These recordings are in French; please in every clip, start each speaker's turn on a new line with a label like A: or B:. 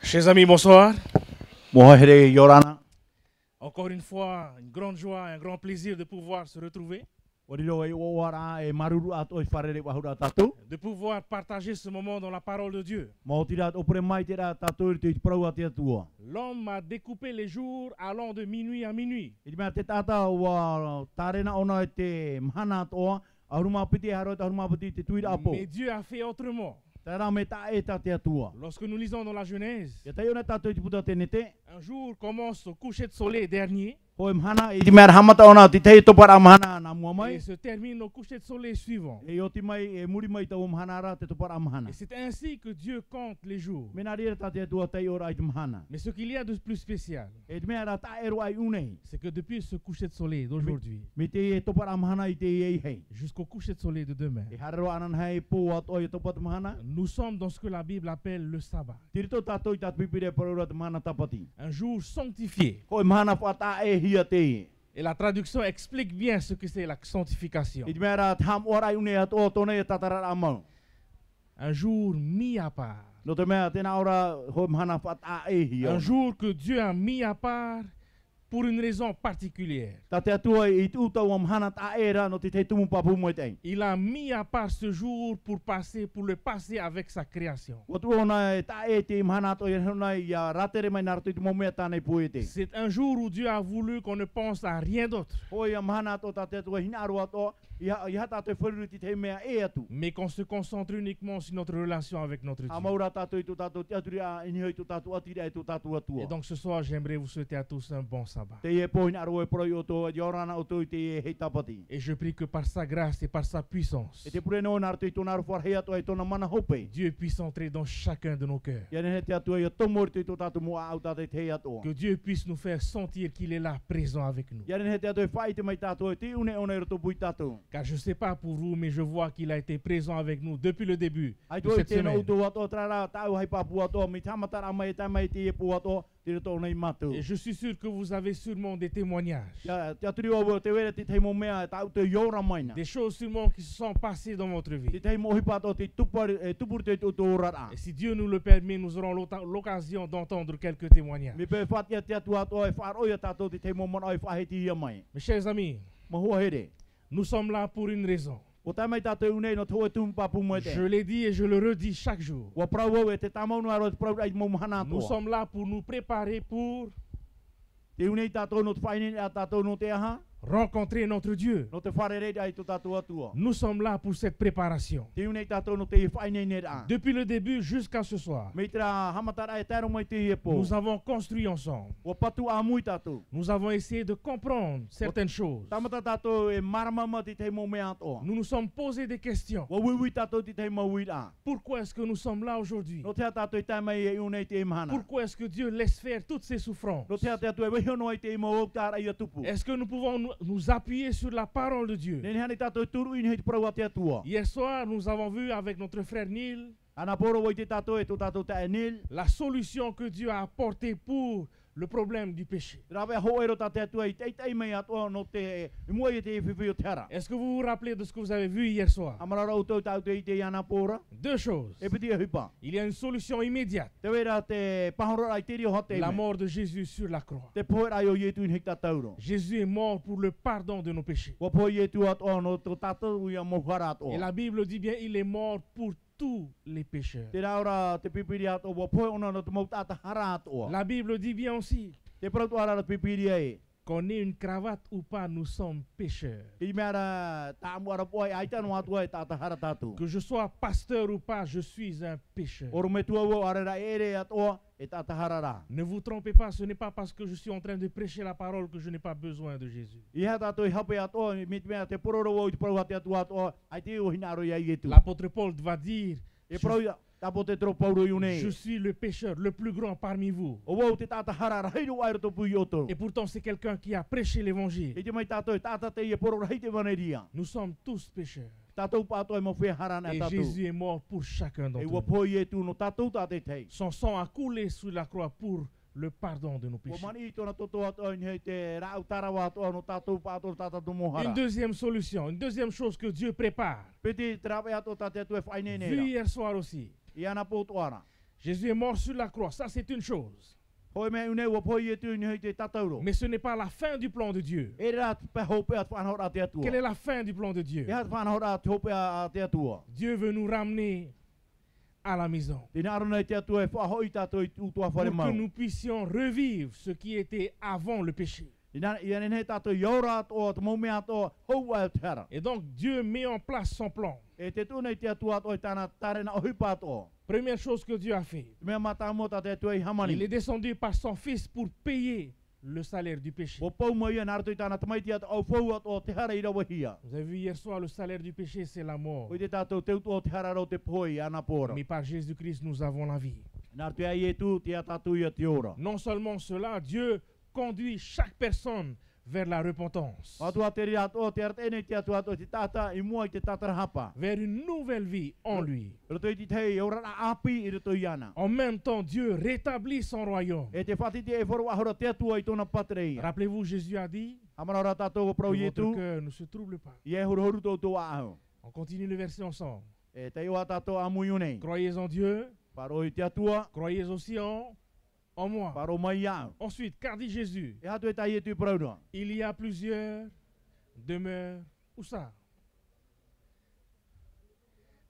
A: Chers amis, bonsoir.
B: Mohere yorana
A: Encore une fois, une grande joie, un grand plaisir de pouvoir se retrouver,
B: oriro e owara e maruru ato e farere wahura tatu
A: de pouvoir partager ce moment dans la parole de Dieu.
B: mo tira opre mai tira tatu te prau atia tua
A: L'homme a découpé les jours allant de minuit à minuit.
B: i me te tata wa tarena ona e te mahana toa aruma piti haro aruma piti te tuira apo
A: Mais Dieu a fait autrement.
B: tara me ta e tatia tua
A: Lorsque nous lisons dans la Genèse,
B: ya tai ona tatu te puta te nete
A: un jour commence au coucher de soleil dernier
B: ko mahana i me hamata ona te te to para mahana na mua
A: et
B: mai
A: se termine au coucher de soleil suivant.
B: e oti mai e muri mai tau mahana ra te to para mahana
A: Et c'est ainsi que Dieu compte les jours.
B: me na ria tatia tua tai ora i te mahana
A: Mais ce qu'il y a de plus spécial,
B: e me ra ta ero ai unei
A: c'est que depuis ce coucher de soleil d'aujourd'hui
B: me te to para mahana i te ei hei
A: jusqu'au coucher de soleil de demain,
B: e harro anan hai po ato i to pat mahana
A: nous sommes dans ce que la Bible appelle le sabbat.
B: tirito tato i tat pipire parura te mahana tapati
A: Un jour sanctifié.
B: ko mahana fata e hia te
A: Et la traduction explique bien ce que c'est la sanctification.
B: i me ra tham ora i unei ato tone tatara amau
A: Un jour mis à part.
B: no te mea tena ora ho mahana fata e hia
A: Un jour que Dieu a mis à part pour une raison particulière.
B: tate atua i tu tau mahana ta era no te te tumu papu mo te
A: Il a mis à part ce jour pour le passer avec sa création.
B: o tu ona ta e te mahana to i hona ia ratere mai narto i te momea tane puete
A: C'est un jour où Dieu a voulu qu'on ne pense à rien d'autre,
B: ho ia mahana to tate atua hina aru ato ia tate furu ti te mea e atu
A: mais qu'on se concentre uniquement sur notre relation avec notre Dieu.
B: amaura tato i tu tato te aturia ini hoi tu tato atira e tu tato atua
A: Et donc ce soir, j'aimerais vous souhaiter à tous un bon sabbat.
B: te e po hina aru e proi o to yorana o to i te e hei tapati
A: Et je prie que par sa grâce et par sa puissance,
B: e te pure no narto i tu naru for hei ato e tona mana hope
A: Dieu puisse entrer dans chacun de nos cœurs.
B: ia ne te atua ia tomor te tu tato mo au tate te hei ato
A: Que Dieu puisse nous faire sentir qu'il est là, présent avec nous.
B: ia ne te atua fai te mai tato e te une ona roto bui tato
A: Car je ne sais pas pour vous, mais je vois qu'il a été présent avec nous depuis le début
B: ai
A: de
B: to
A: cette
B: te no
A: semaine.
B: uto ato trara tau hai papu ato mi tamatara mai ta mai te e pu ato te to nei matu
A: Et je suis sûr que vous avez sûrement des témoignages,
B: ia te aturi o te wera te te mo mea tau te yora maina
A: des choses sûrement qui se sont passées dans votre
B: te
A: vie.
B: te mo hipato te tupur te tu rara
A: Et si Dieu nous le permet, nous aurons l'occasion d'entendre quelques témoignages.
B: mi pe fatia te atu ato e faro ia tato te te mo mon ai fahe ti ia mai
A: Mes chers amis,
B: ma hua here
A: nous sommes là pour une raison.
B: o ta mai tato une no to tu papu mo te
A: Je l'ai dit et je le redis chaque jour.
B: wa prau e te tamau no aro prau ai mo mahana to
A: Nous sommes là pour nous préparer pour
B: te une tato no faine a tato no te aha
A: rencontrer notre Dieu.
B: no te farere ai to tato atua
A: Nous sommes là pour cette préparation.
B: te une tato no te faine ne a
A: Depuis le début jusqu'à ce soir,
B: me tra hamatara e taro mai te e po
A: nous avons construit ensemble.
B: wa patu a mui tato
A: Nous avons essayé de comprendre certaines choses.
B: tamata tato e marama te te mo mea to
A: Nous nous sommes posé des questions.
B: wa wi tato te te mo wi a
A: Pourquoi est-ce que nous sommes là aujourd'hui?
B: no te tato e ta mai e une te mahana
A: Pourquoi est-ce que Dieu laisse faire toutes ces souffrances?
B: no te tato e we no te mo o tara ia tupu
A: Est-ce que nous pouvons nous appuyer sur la parole de Dieu?
B: ne hani tato turu in hei prau atia tua
A: Hier soir, nous avons vu avec notre frère Neil
B: ana poro wo te tato e to tato ta enil
A: la solution que Dieu a apportée pour le problème du péché.
B: rave ho ero tate tua i te mai ato no te mo i te fifi o tera
A: Est-ce que vous vous rappelez de ce que vous avez vu hier soir?
B: amara ro to tau te te ana pora
A: Deux choses.
B: e piti e hipa
A: Il y a une solution immédiate.
B: te wera te pahoro ai te rio hote
A: La mort de Jésus sur la croix.
B: te poer ai o yetu in hekta tauro
A: Jésus est mort pour le pardon de nos péchés.
B: wa po yetu ato no to tato ia mo hara ato
A: Et la Bible dit bien, il est mort pour tous les pécheurs.
B: te raura te pipiri ato wa po ona no te mo tata hara ato
A: La Bible dit bien aussi
B: te proto ara pipiri ai
A: qu'on ait une cravate ou pas, nous sommes pécheurs.
B: i mera ta mo ara po ai ta no ato e tata hara tatu
A: Que je sois pasteur ou pas, je suis un pécheur.
B: Oro me tua wo ara ere ato e tata harara
A: Ne vous trompez pas, ce n'est pas parce que je suis en train de prêcher la parole que je n'ai pas besoin de Jésus.
B: i ha tato i hape ato mit me te pororo wo i pro ate atu ato ai te o hinaro ia yetu
A: L'apôtre Paul va dire,
B: e pro tapo te tro pauro iune
A: je suis le pécheur le plus grand parmi vous.
B: o wo te tata harara hei ro ai to pu yoto
A: Et pourtant, c'est quelqu'un qui a prêché l'évangile.
B: e te mai tato tata te e pororo hei te vaneria
A: Nous sommes tous pécheurs.
B: tato pato e mo fe harana
A: Et
B: tato
A: Jésus est mort pour chacun
B: e
A: d'entre
B: wo
A: nous.
B: po yetu no tato tate te
A: Son sang a coulé sur la croix pour le pardon de nos
B: o
A: péchés.
B: mani to na toto ato ni hei te rau tarawa ato no tato pato tata do mo
A: Une
B: hara
A: deuxième solution, une deuxième chose que Dieu prépare.
B: peti trabe ato tate tu e faine
A: Vu
B: ne
A: hier soir aussi,
B: i ana po toara
A: Jésus est mort sur la croix, ça c'est une chose.
B: Hoi me une wa poi e tu ni hei te tatauro.
A: Mais ce n'est pas la fin du plan de Dieu.
B: E rat pe ho pe at whanau a te atua.
A: Quelle est la fin du plan de Dieu?
B: E hat whanau a te ho pe a te atua.
A: Dieu veut nous ramener à la maison.
B: Tēnā arona i te atua e whahoi tātou i utua
A: Pour
B: whare
A: que
B: mau.
A: nous puissions revivre ce qui était avant le péché.
B: Ia nene tātou iaura atoa, te maume atoa, hou a te hara.
A: Et donc Dieu met en place son plan.
B: E te tūna i te atua atoa i tāna tarena o hupa atoa.
A: Première chose que Dieu a fait,
B: Te mea mata mota te atua i
A: il
B: hamani.
A: est descendu par son fils pour payer le salaire du péché.
B: Wo pau mai ia nārtu i tāna tamaiti atu au fau atoa te hara i rawa hia.
A: Vous avez vu hier soir, le salaire du péché, c'est la mort.
B: Oi te tātou te utua te hara rau te poi ana pōra.
A: Mais par Jésus-Christ, nous avons la vie.
B: Nārtu ai e tū te tātou ia te ora.
A: Non seulement cela, Dieu conduit chaque personne vers la repentance,
B: Atua te ria atoa te aratene te atua atoa te tata i mua i te tatara hapa.
A: vers une nouvelle vie en lui.
B: Roto i te tei, ora na api i roto i ana.
A: En même temps, Dieu rétablit son royaume.
B: E te whatiti e wharu ahora te atua i tōna patrei.
A: Rappelez-vous, Jésus a dit
B: Amana ora tātou o prau
A: que
B: i
A: votre
B: tu.
A: cœur ne se trouble pas.
B: I e huru tō tō aho.
A: On continue le verset ensemble.
B: E te iwa tātou a mui unei.
A: Croyez en Dieu,
B: Paro i te atua,
A: croyez aussi en moi.
B: paro mai au.
A: Ensuite, car dit Jésus,
B: E hatu e tai e tu prau noa.
A: il y a plusieurs demeures. Où ça?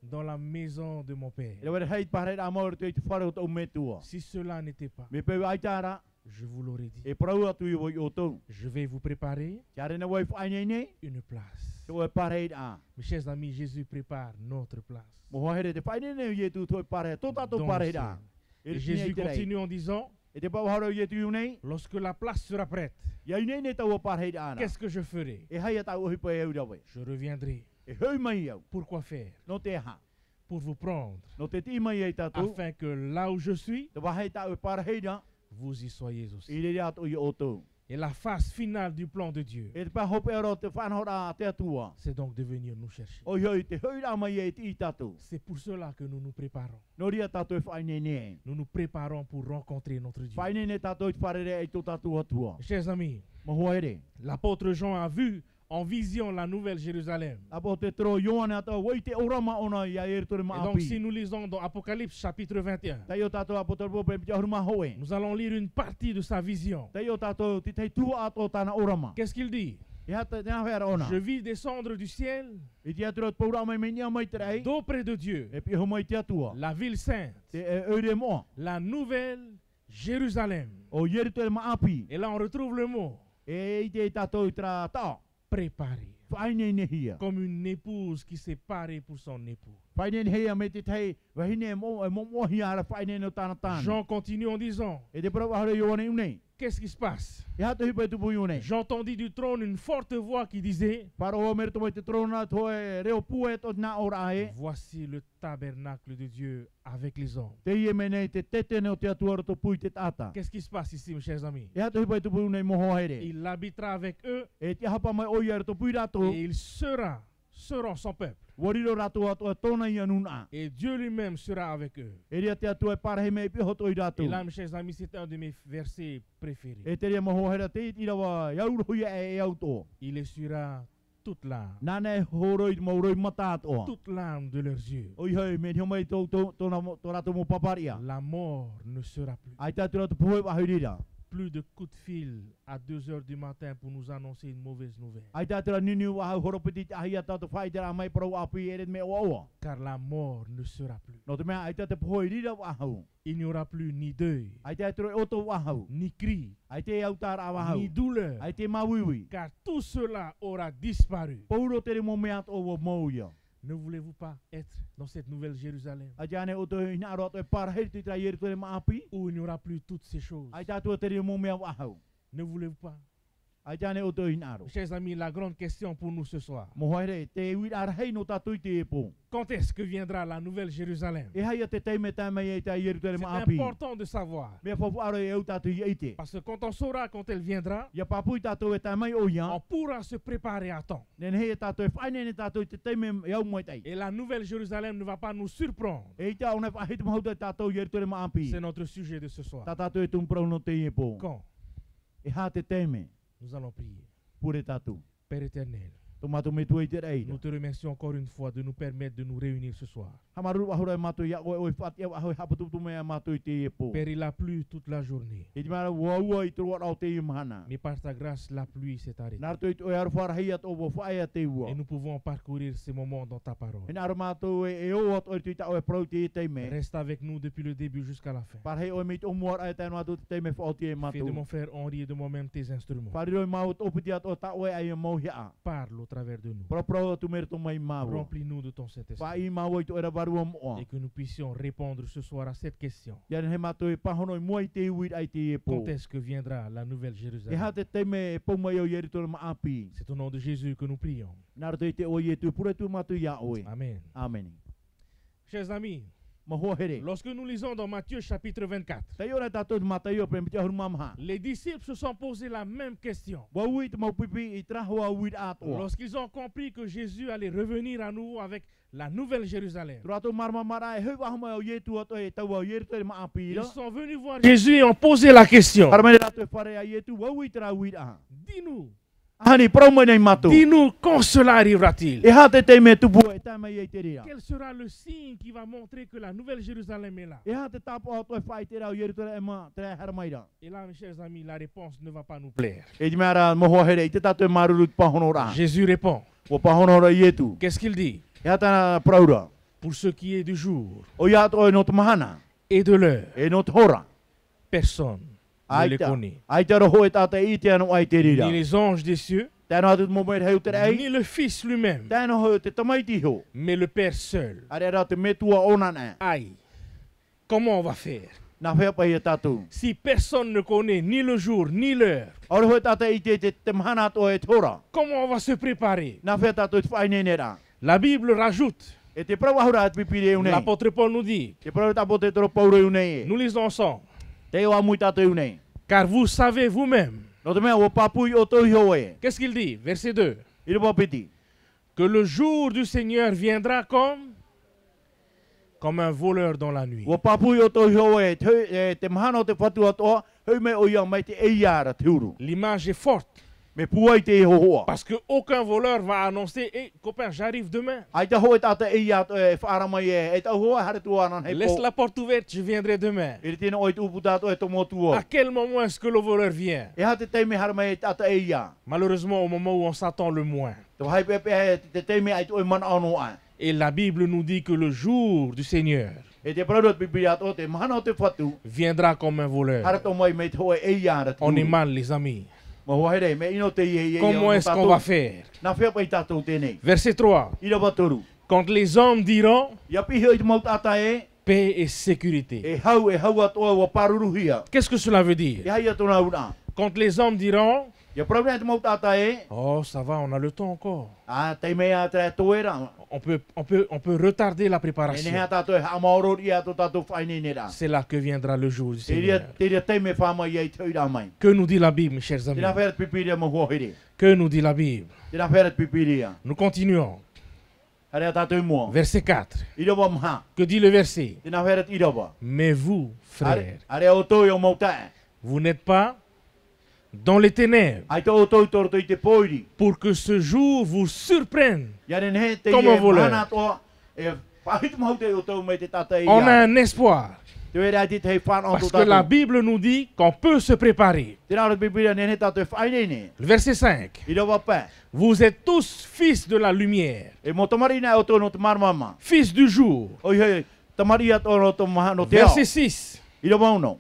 A: Dans la maison de mon Père.
B: E wera hei pare a maur te i te whare o tau me tua.
A: Si cela n'était pas,
B: Me peu ai tāra,
A: je vous l'aurais dit.
B: e prau atu i woi o tau.
A: Je vais vous préparer
B: Te arena wai whainei nei,
A: une place.
B: te wai pare a.
A: Mes chers amis, Jésus prépare notre place.
B: Mo hoa here te whainei nei i e tu toi pare, tō tātou
A: Dans
B: pare
A: le
B: a.
A: ciel.
B: E
A: Et
B: rei
A: Jésus
B: te rei.
A: continue en disant,
B: E te pau haro i e tu unei,
A: lorsque la place sera prête,
B: ia i nei nei tau o pare ana.
A: qu'est-ce que je ferai?
B: E hai a tau ohi pai au rawe.
A: Je reviendrai.
B: E hui mai au,
A: Pourquoi faire?
B: no te ha.
A: Pour vous prendre,
B: No te ti mai e tātou,
A: afin que là où je suis,
B: te wahai tau e pare heina,
A: vous y soyez aussi.
B: i re atu i o tau.
A: Et la phase finale du plan de Dieu,
B: E te pa hope aro te whanhora te atua.
A: c'est donc de venir nous chercher.
B: O hoi te hui rā mai e ti i tātou.
A: C'est pour cela que nous nous préparons.
B: No ria tātou e whainei nei.
A: Nous nous préparons pour rencontrer notre Dieu.
B: Whainei nei tātou i te wharere e tō tātou atua.
A: Chers amis,
B: Ma hoa ere.
A: l'apôtre Jean a vu en vision la nouvelle Jérusalem.
B: Apo te tro Ioane ata wai te orama ona ia e tore
A: Et
B: ma
A: donc si
B: api.
A: nous lisons dans Apocalypse chapitre 21,
B: Tai o tātou apo te rope pia huruma hoe.
A: nous allons lire une partie de sa vision.
B: Tai o tātou te tei tua ato tāna orama.
A: Qu'est-ce qu'il dit?
B: E hata te nawhera ona.
A: Je vis descendre du ciel,
B: E te atro te paura mai menia mai te rei.
A: d'auprès de Dieu,
B: E pia mai te atua.
A: la ville sainte,
B: Te e eure moa.
A: la nouvelle Jérusalem.
B: O ieri tore ma api.
A: Et là on retrouve le mot
B: E i te tātou i tra tā.
A: préparé,
B: Whainei ne hia.
A: comme une épouse qui s'est parée pour son époux.
B: Whainei ne hia me te tei. Wahine mo hia ara whainei no tāna tāna.
A: Jean continue en disant,
B: E te para wahare Ioane unei.
A: qu'est-ce qui se passe?
B: E hata hipa e tupu unei.
A: J'entendis du trône une forte voix qui disait,
B: Para o mere tomo te trona toe reo pue to na ora e.
A: voici le tabernacle de Dieu avec les hommes.
B: Te ie mene te tete ne o te atua roto pui te tata.
A: Qu'est-ce qui se passe ici, mes chers amis?
B: E hata hipa e tupu unei moho here.
A: Il habitera avec eux
B: E te hapa mai oia roto pui rato.
A: et ils seront son peuple.
B: Wariro rato ato e tona ia nuna.
A: Et Dieu lui-même sera avec eux.
B: E ria te atua e parahe me piho to i rato.
A: Et là, mes chers amis, c'est un de mes versets préférés.
B: E te ria moho here te iti rawa iauro ia e auto.
A: Il essuiera toute larme,
B: Nane horoi mauroi mata ato.
A: toute larme de leurs yeux.
B: Oi hoi me hio mai to rato mo paparia.
A: La mort ne sera plus.
B: Ai tatu rato puhoi wahirira.
A: Plus de coups de fil à 2 heures du matin pour nous annoncer une mauvaise nouvelle.
B: Ai tatu ra nini wa horopiti ahi ata to fai tera mai pro api eret me oa.
A: Car la mort ne sera plus.
B: No te mea ai tatu puhoi rira wahau.
A: Il n'y aura plus ni deuil,
B: Ai tatu ra oto wahau.
A: ni cri,
B: Ai te autara wahau.
A: ni douleur.
B: Ai te mawiwi.
A: Car tout cela aura disparu.
B: Pauro tere mo mea to o mouia.
A: Ne voulez-vous pas être dans cette nouvelle Jérusalem
B: Ai jane oto ina ro to para heri tra yer to ma api.
A: où il n'y aura plus toutes ces choses?
B: Ai tatu tere mo mea wahau.
A: Ne voulez-vous pas?
B: Ai jane oto ina ro.
A: Chers amis, la grande question pour nous ce soir.
B: Mo haere te wi ar hei no tatu i te po.
A: Quand est-ce que viendra la nouvelle Jérusalem?
B: E hai te te me ta mai e ta yer to
A: C'est
B: ma api.
A: important de savoir.
B: Me fo aro e tatu i ite.
A: Parce que quand on saura quand elle viendra,
B: Ya papu tatu e ta mai o ya.
A: on pourra se préparer à temps.
B: Nen hei tatu e fai nen tatu te te me yau mo tai.
A: Et la nouvelle Jérusalem ne va pas nous surprendre.
B: E ta ona fa hit mo tatu yer to ma api.
A: C'est notre sujet de ce soir.
B: Tatu e tum pro no te e po.
A: Quand
B: E ha te te me
A: nous allons prier.
B: pure tatu.
A: Père éternel,
B: To Tomato me tu te rei.
A: Nous te remercions encore une fois de nous permettre de nous réunir ce soir.
B: Hamaru ahura mato ya o fat ya ho hapatu tu me mato te po.
A: Père, il a plu toute la journée.
B: E mara wo i tro au te mahana.
A: Mais par ta grâce, la pluie s'est arrêtée.
B: Nar to o ar far hayat o bo fa ya te wo.
A: Et nous pouvons parcourir ces moments dans ta parole.
B: En ar mato e o o te ta o pro te me.
A: Reste avec nous depuis le début jusqu'à la fin.
B: Par he o mit o mo ai ta no te me fa te
A: Fais
B: mato.
A: de mon frère Henri et de moi-même tes instruments.
B: Par ro mau o pitiat o ta o ai mo ya.
A: Parle au travers de nous.
B: Pro tu mer to mai mau.
A: Remplis-nous de ton
B: Pa
A: Saint-Esprit.
B: i mau to era baru mo.
A: Et que nous puissions répondre ce soir à cette question.
B: Ya he mato e pa hono mo i te wit ai te po.
A: Quand est-ce que viendra la nouvelle
B: E
A: Jérusalem?
B: ha te me po mai o yeri to ma api.
A: C'est au nom de Jésus que nous prions.
B: Nar te o ye tu pure tu mato ya o.
A: Amen.
B: Amen.
A: Chers amis,
B: Mahohere.
A: lorsque nous lisons dans Matthieu chapitre 24,
B: Tayo na tato matayo pe mtia hurmamha.
A: les disciples se sont posé la même question.
B: Wa wit mo pipi itraho wa wit ato.
A: Lorsqu'ils ont compris que Jésus allait revenir à nouveau avec la nouvelle Jérusalem,
B: Trato marma mara he wa mo ye tu ato e tawa yer to ma api.
A: ils sont venus voir Jésus et ont posé la question.
B: Armene rato fare ye tu wa wit ra wit a.
A: Dis-nous,
B: Hani promo nei mato.
A: dis-nous quand cela arrivera-t-il?
B: E ha te me tu bo e ta me ye te ria.
A: Quel sera le signe qui va montrer que la nouvelle Jérusalem est là?
B: E ha te tapo ato e fai te ra yer to e ma tre harmaira.
A: Et là, mes chers amis, la réponse ne va pas nous plaire.
B: E mara mohohere te tato maruru pa honora.
A: Jésus répond.
B: O pa honora ye tu.
A: Qu'est-ce qu'il dit?
B: E ha ta praura.
A: Pour ce qui est du jour
B: O ya to e not mahana.
A: et de l'heure,
B: E not hora.
A: personne ne le
B: Aita.
A: connaît.
B: Aita ro ho e tata i te anu ai te rira.
A: Ni les anges des cieux,
B: Tēnā atu mō mai heu te rei.
A: ni le Fils lui-même,
B: Tēnā ho te tamaiti ho.
A: mais le Père seul.
B: Are rā te metua ona nē.
A: Aïe, comment on va faire
B: Nā whea pai e tātou.
A: si personne ne connaît ni le jour ni l'heure?
B: Ora hoi tata i te mahana ato e tora.
A: Comment on va se préparer?
B: Nā whea tātou te whaine ne rā.
A: La Bible rajoute,
B: E te prau ahura at pipiri e unei.
A: l'apôtre Paul nous dit,
B: Te prau tapo te toro pauro e unei e.
A: nous lisons ensemble,
B: Te o amui tātou e unei.
A: car vous savez vous-même,
B: No te mea o papui o tau hio e.
A: qu'est-ce qu'il dit? Verset 2,
B: Iro papiti.
A: que le jour du Seigneur viendra comme un voleur dans la nuit.
B: O papui o tau hio e. Te mahana o te whatu atoa. Hei me o ia mai te eiara te uru.
A: L'image est forte,
B: Me puai te ho hoa.
A: parce qu'aucun voleur va annoncer, hé copain, j'arrive demain.
B: Ai te hoe tata eia e whaara mai e. E tau hoa hare tua anan hei
A: Laisse
B: po.
A: la porte ouverte, je viendrai demain.
B: E tēnā oi tūpu tātou e tomo tua.
A: À quel moment est-ce que le voleur vient?
B: E ha te teime hara mai e tata eia.
A: Malheureusement, au moment où on s'attend le moins.
B: Te hai pepe e te teime ai toi mana ano ai.
A: Et la Bible nous dit que le jour du Seigneur
B: E te praudot pipi ato te mahana o te whatu.
A: viendra comme un
B: Hara
A: voleur.
B: tō mai me te hoe eia hara
A: On est
B: tūru.
A: mal, les amis.
B: Ma hoa here, me ino te ie
A: Comment est-ce qu'on va faire?
B: Nā whea pai tātou tēnei.
A: Verset 3.
B: Ira watoru.
A: Quand les hommes diront
B: Ia pihi o te mau tata e.
A: paix et sécurité.
B: E hau atoa wa paruruhia.
A: Qu'est-ce que cela veut
B: E
A: dire?
B: hai atona una.
A: Quand les hommes diront
B: Ia praudot te mau tata e.
A: oh, ça va, on a le temps encore.
B: A teime a te toera.
A: On peut retarder la
B: E
A: préparation.
B: neha tātou e amaoro i ato tātou whaine nera.
A: C'est là que viendra le jour du
B: Te ria
A: Seigneur.
B: teime whama i ei tauira mai.
A: Que nous dit la Bible, mes chers amis?
B: Tēnā whera pipiria ma hoa here.
A: Que nous dit la Bible?
B: Tēnā whera pipiria.
A: Nous continuons.
B: Hare a tātou mua.
A: Verset 4.
B: Irawa mha.
A: Que dit le verset?
B: Tēnā whera irawa.
A: Mais vous, frères,
B: Are o toi o mauta.
A: vous n'êtes pas dans les ténèbres
B: Ai tō o toi toro i te poiri.
A: pour que ce jour vous surprenne.
B: Iare nehe te
A: Como
B: e
A: voleur.
B: mana toa. E whahit mau te o tau mai te tata i
A: On a
B: ia.
A: un espoir.
B: Te wera ai te hei whana o
A: Parce
B: tō
A: que la
B: tātou.
A: Bible nous dit qu'on peut se préparer.
B: Tēnā ora pipiria nehe tātou e whaine ne.
A: Le verset 5.
B: Irawa pē.
A: Vous êtes tous fils de la lumière,
B: E mo tamari nai o tō no te marmama.
A: fils du jour.
B: Oi hei, tamari ato no tō maha no te ao.
A: Verset 6.
B: Irawa uno.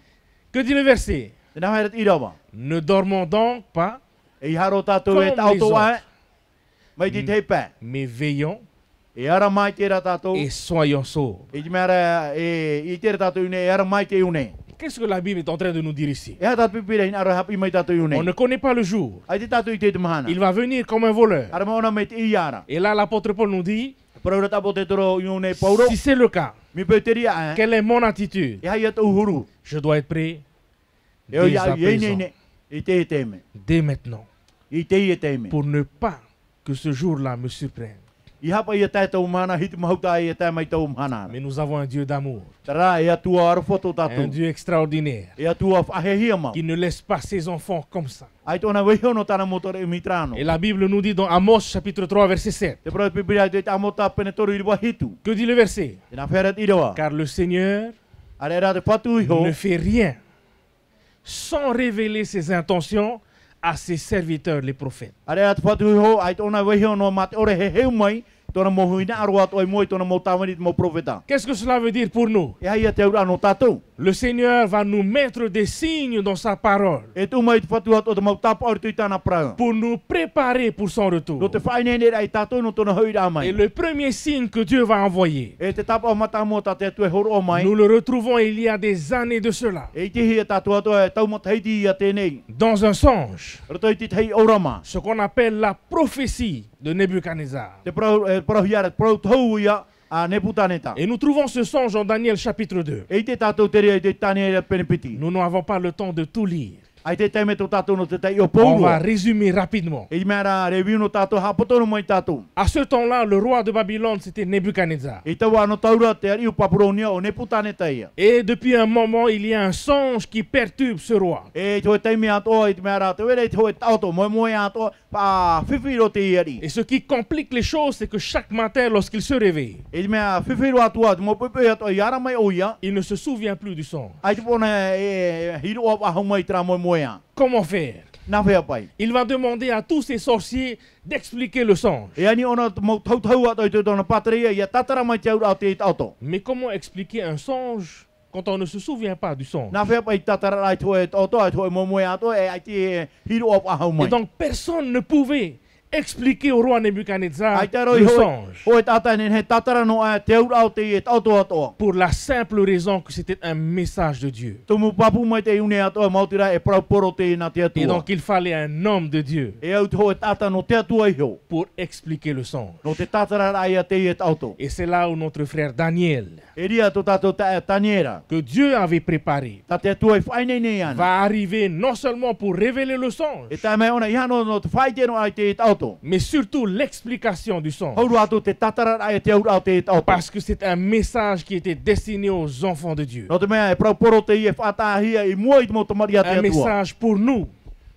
A: Que dit le verset?
B: Tēnā whera irawa.
A: Ne dormons donc pas,
B: E i haro tātou e
A: Comme
B: tau
A: les
B: tō ai.
A: autres.
B: Mai te te pē.
A: mais veillons
B: E ara mai te ra tātou.
A: et soyons sobres.
B: E te mera i te ra tātou une. E ara mai te une.
A: Qu'est-ce que la Bible est en train de nous dire ici?
B: E ha tātou pipira in ara hapi mai tātou
A: On
B: une.
A: ne connaît pas le jour.
B: Ai te tātou i te te mahana.
A: Il va venir comme un voleur.
B: Ara maona mai te i ara.
A: Et là, l'apôtre Paul nous dit,
B: Paraura tapo te toro i une pauro.
A: si c'est le cas,
B: Mi peuteria e.
A: quelle est mon attitude?
B: E hai atu huru.
A: Je dois être prêt
B: E o
A: dès
B: ia
A: à
B: i e
A: présent,
B: ne. I te e te me.
A: dès maintenant,
B: I te i e te me.
A: pour ne pas que ce jour-là me surprenne.
B: I hapa ia tātou mana hiti mahauta ia tā mai tau mana.
A: Mais nous avons un Dieu d'amour,
B: Tara ia tua arafoto
A: un
B: tātou.
A: Dieu extraordinaire,
B: Ia tua whahehia mau.
A: qui ne laisse pas ses enfants comme ça.
B: Ai tōna wehono tāna motore i mitrano.
A: Et la Bible nous dit dans Amos chapitre 3 verset 7,
B: Te prau pipira te amota penetoru i rua hitu.
A: que dit le verset?
B: Te nā wherat i rawa.
A: Car le Seigneur
B: Are era te patu i ho.
A: ne fait rien sans révéler ses intentions à ses serviteurs les prophètes.
B: Are era te patu i ho. Ai tōna wehono mate ore he heu mai. Tōna mohuina aroa toi moi tōna mo tāwani mo profeta.
A: Qu'est-ce que cela veut dire pour nous?
B: E hai te ura no tātou.
A: Le Seigneur va nous mettre des signes dans sa parole
B: E tū mai te patu ato te mau tapa ori tui tāna prau.
A: pour nous préparer pour son
B: No
A: retour.
B: te whainene ai tātou no tōna hauira
A: Et
B: mai.
A: le premier signe que Dieu va envoyer,
B: E te tapa o mata mo tā te tue horo o mai.
A: nous le retrouvons il y a des années de cela,
B: E te hia tātou ato e tau mo teiti ia tēnei.
A: dans un songe,
B: Roto i te tei orama.
A: ce qu'on appelle la prophétie de Nebuchadnezzar.
B: Te prau hiara, prau tau ia a Nebutaneta.
A: Et nous trouvons ce songe dans Daniel chapitre 2.
B: E te tātou tere e te tāne e penepiti.
A: Nous n'avons pas le temps de tout lire.
B: Ai te teime tō tātou no te tei o
A: On va
B: pōrua.
A: résumer rapidement.
B: E mea review no tātou hapotono mai tātou.
A: À ce temps-là, le roi de Babylone, c'était Nebuchadnezzar.
B: E tau ano taura te ari o papuronia o Nebutaneta ia.
A: Et depuis un moment, il y a un songe qui perturbe ce roi.
B: E te teime ato e te mea te were te hoe tauto moe ato pa whiwhiro te iari.
A: Et ce qui complique les choses, c'est que chaque matin, lorsqu'il se réveille,
B: E te mea whiwhiro atua te mo pepe ato i ara mai o ia.
A: il ne se souvient plus du songe.
B: Ai te pona e hiro o ahau mai tra moe a.
A: Comment faire?
B: Nā whea pai.
A: Il va demander à tous ces sorciers d'expliquer le songe.
B: E ani ona mo tautau ato i te tōna patria ia tatara mai te aura o te auto.
A: Mais comment expliquer un songe quand on ne se souvient pas du songe?
B: Nā whea pai tatara ai toe auto ai toe moe ato e ai te hiro o ahau mai.
A: Et donc personne ne pouvait expliquer au roi Nebuchadnezzar
B: Ai te roi
A: le
B: hoe,
A: songe.
B: hoe tata ni he tatara no a te aura o te auto ato.
A: Pour la simple raison que c'était un message de Dieu.
B: Tumu papu mai te une ato mautira e prauporo te na te
A: Et
B: atua.
A: donc il fallait un homme de Dieu
B: E au te hoe tata no te atua iho.
A: pour expliquer le songe.
B: No te tatara ai a te e auto.
A: Et c'est là où notre frère Daniel,
B: E ria to tato ta taniera.
A: que Dieu avait préparé,
B: Ta te atua e whaine ne ana.
A: va arriver non seulement pour révéler le
B: E
A: songe,
B: tā mea ona ihano no te whaite no ai te auto.
A: mais surtout l'explication du songe.
B: Hauru atu te tatara ai te aura o te auto.
A: Parce que c'est un message qui était destiné aux enfants de Dieu.
B: No te mea e prauporo te i e whatahia i mua i te mo te maria te
A: Un
B: atua.
A: message pour nous,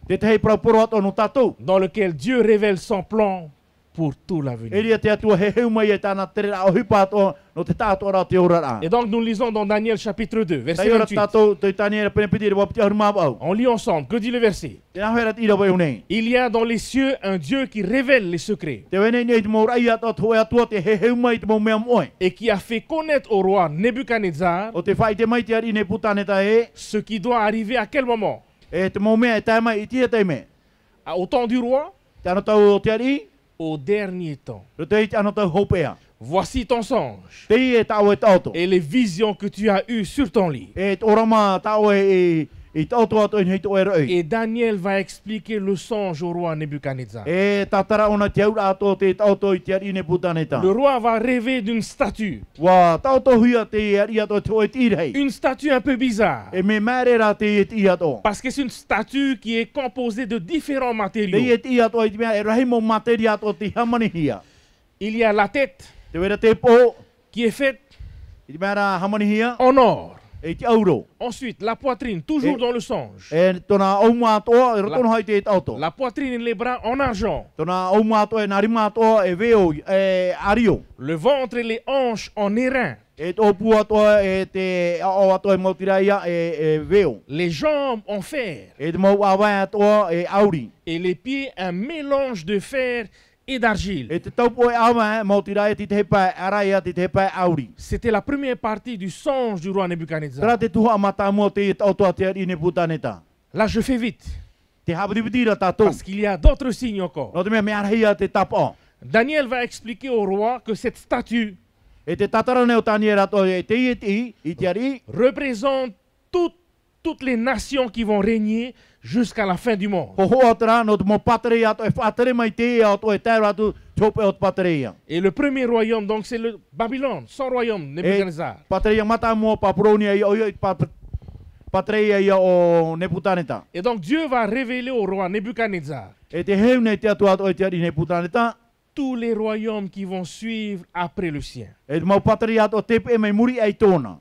B: Te te hei prauporo ato no tatou.
A: dans lequel Dieu révèle son plan pour tout
B: E
A: l'avenir.
B: ria te atua he heu mai e tāna tere o hipa ato no te tātua rā te ora rā.
A: Et donc nous lisons dans Daniel chapitre 2, verset
B: Tai ora
A: 28.
B: tātou te taniera penepiti e wapiti aru mabau.
A: On lit ensemble. Que dit le verset?
B: Te nā whera tira weu nei.
A: Il y a dans les cieux un Dieu qui révèle les secrets
B: Te wene nei te mo rai ato te hoe atua te he heu mai te mo mea moe.
A: et qui a fait connaître au roi Nebuchadnezzar
B: O te whaite mai te ari ne putaneta e.
A: ce qui doit arriver à quel moment?
B: E te mo mea e tai mai i tia te me.
A: Au temps du roi?
B: Te ano tau o te ari.
A: Au dernier temps.
B: Ro te i te ano tau hopea.
A: Voici ton songe
B: Te i e tau e tauto.
A: et les visions que tu as eues sur ton lit.
B: E te orama tau e tauto ato i hei to e roi.
A: Et Daniel va expliquer le songe au roi Nebuchadnezzar.
B: E tatara ona te aura ato te tauto i te ari ne putaneta.
A: Le roi va rêver d'une statue.
B: Wa tauto hui te ari ato te oe tirei.
A: Une statue un peu bizarre.
B: E me mere ra te e ti ato.
A: Parce que c'est une statue qui est composée de différents
B: Te
A: matériaux.
B: e ti ato i te mea e rahi mo materi ato te hamani hia.
A: Il y a la tête
B: Te wera te po
A: qui est faite
B: i te mea ra hamani hia.
A: en or.
B: E te auro.
A: Ensuite, la poitrine, toujours
B: Et-
A: dans le songe.
B: E tona ouma atoa e rotono hai te auto.
A: La poitrine et les bras en argent.
B: Tona ouma atoa e narima atoa e veo e ario.
A: Le ventre et les hanches en airain.
B: E tō pu atoa e te ao atoa e mautiraia e veo.
A: Les jambes en fer.
B: E te mau awai atoa e auri.
A: Et les pieds, un mélange de fer et d'argile.
B: E te taupo e awai mautiraia ti te hepa araia ti te hepa auri.
A: C'était la première partie du songe du roi Nebuchadnezzar.
B: Tera te tuha mata mua te tautoa te ari ne putaneta.
A: Là, je fais vite.
B: Te hapatipitira tātou.
A: Parce qu'il y a d'autres signes encore.
B: No te mea mea rahia te tapa.
A: Daniel va expliquer au roi que cette statue
B: E te tatara neo tani e rato e te i te ari.
A: représente toutes les nations qui vont régner jusqu'à la fin du monde.
B: Ho hoa tera no te mo patere ato e whatere mai te ato e tēra atu tope o te patere.
A: Et le premier royaume, donc c'est le Babylone, son royaume, Nebuchadnezzar.
B: Patere mata mua papuronia i o patere ia o Nebutaneta.
A: Et donc Dieu va révéler au roi Nebuchadnezzar
B: E te heu nei te atu ato e te ari Nebutaneta.
A: tous les royaumes qui vont suivre après le sien,
B: E mau patari ato tepe e mai muri ai tōna.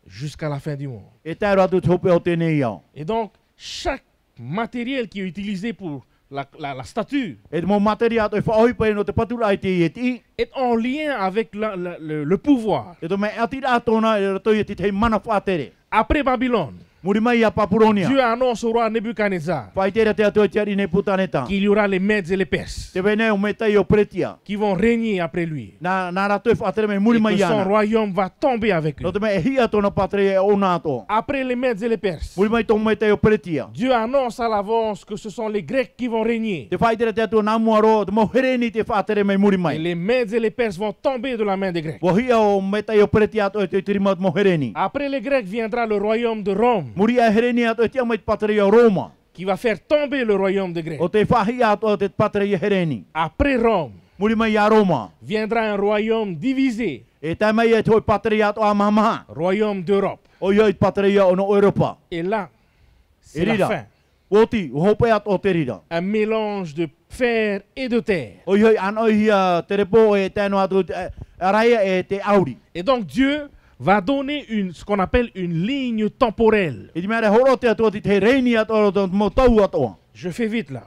A: jusqu'à la fin du monde.
B: E tai ratu tope o tēnei au.
A: Et donc, chaque matériel qui est utilisé pour la statue
B: E mau matari ato e whaoi pai no te patura ai te ieti.
A: est en lien avec le pouvoir.
B: E to mai ati rā tōna e rato ieti te mana whātere.
A: Après Babylone,
B: Muri mai a Papuronia.
A: Dieu annonce au roi Nebuchadnezzar
B: Whai tera te ato e tiari nei putaneta.
A: qu'il y aura les Mèdes et les Perses
B: Te vene o me tai o pretia.
A: qui vont régner après lui.
B: Nā rato e whātere mai muri
A: Et
B: mai
A: que son
B: ana.
A: royaume va tomber avec lui.
B: No te mai e hia tōna patare e o nāto.
A: Après les Mèdes et les Perses,
B: Muri mai tō mai tai o pretia.
A: Dieu annonce à l'avance que ce sont les Grecs qui vont régner.
B: Te whai tera te ato nā muaro, te mau hereni te whātere mai muri
A: Et
B: mai.
A: les Mèdes et les Perses vont tomber de la main des Grecs.
B: Wa hia o me tai o pretia ato e te tirima mo hereni.
A: Après les Grecs viendra le royaume de Rome,
B: Muri a hereni ato e tia mai te patare o Roma.
A: qui va faire tomber le royaume des Grecs.
B: O te whahi ato te patare i hereni.
A: Après Rome
B: Muri mai a Roma.
A: viendra un royaume divisé,
B: E tai mai e toi patare ato a mamaha.
A: royaume d'Europe.
B: O ioi patare o no Europa.
A: Et là, c'est
B: Et
A: la
B: là.
A: fin.
B: Oti, o hope ato o te rira.
A: Un mélange de fer et de terre.
B: O ioi an oi hia te repo e tēno ato araia e te auri.
A: Et donc Dieu va donner ce qu'on appelle une ligne temporelle.
B: E di mea horo te ato te reini ato o mo tau ato.
A: Je fais vite là.